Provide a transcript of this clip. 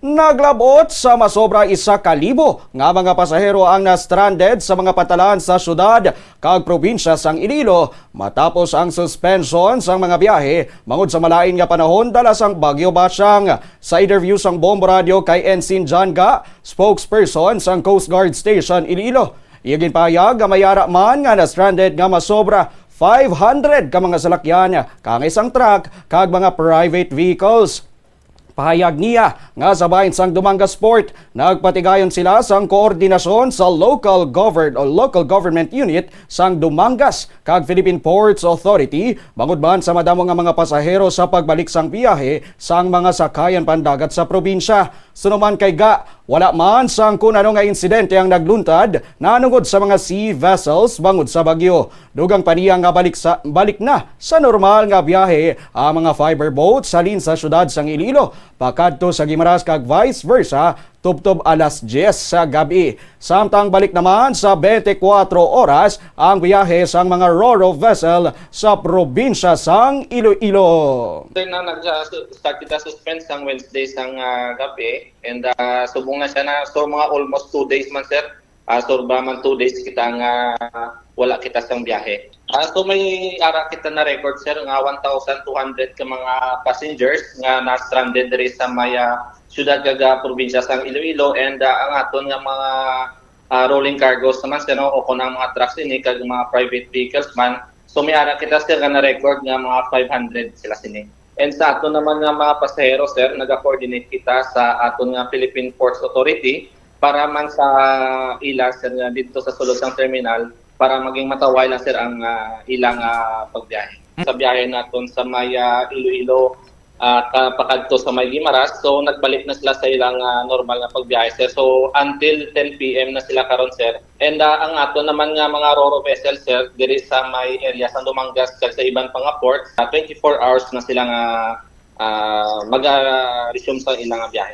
Naglabot sa masobra 1,000 nga mga pasahero ang na-stranded sa mga patalan sa syudad kag probinsya sang Iloilo matapos ang suspension sang mga biyahe mangod sa malain nga panahon dala sang Bagyo Basyang. Sa interview sang Bombo Radio kay Ensign John Ga, spokesperson sang Coast Guard Station Iloilo, iyagin pahayag nga mayara man nga na-stranded nga masobra 500 ka mga salakyan kang isang truck kag mga private vehicles. Pahayag niya nga sa bahin sang Dumangas Port, nagpatigayon sila sang koordinasyon sa local government unit sang Dumangas kag Philippine Ports Authority bangod man sa madamo nga mga pasahero sa pagbalik sang biyahe sang mga sakayan pandagat sa probinsya. Sunuman kay Ga, wala man sang kunano nga insidente ang nagluntad nanungod sa mga sea vessels bangod sa bagyo. Dugang paniya nga balik na sa normal nga biyahe ang mga fiber boats salin sa syudad sang Iloilo pakadto sa Guimaras kag vice versa tubtob alas 10 sa gabi. Samtang balik naman sa 24 oras ang biyahe sang mga ro-ro vessel sa probinsya sang Iloilo. Na nag-start kita suspend sang Wednesday sang gabi and subong na siya na so mga almost 2 days man sir. Sobra man 2 days kita nga wala kita sang biyahe. So may ara kita na record sir nga 1,200 ka mga passengers nga na-stranded diri sa maya syudad kag probinsya sang Iloilo and ang aton nga mga rolling cargos naman sir no o kunang mga trucks ini kag mga private vehicles man. So may ara kita sir nga na record nga mga 500 sila sini. And sa aton naman nga mga pasahero sir naga-coordinate kita sa aton nga Philippine Ports Authority para man sa ila sir dito sa sulod ng terminal para maging mataway lang sir ang ilang pagbiyahe. Sa biyahe naton sa maya Iloilo pakadto sa may Guimaras, so nagbalik na sila sa ilang normal na pagbiyahe sir. So until 10 PM na sila karon sir. And ang aton naman nga mga ro-ro vessel sir diri sa may area sa Dumangas kag sa ibang pang port, 24 hours na sila nga mag-resume sa ilang biyahe.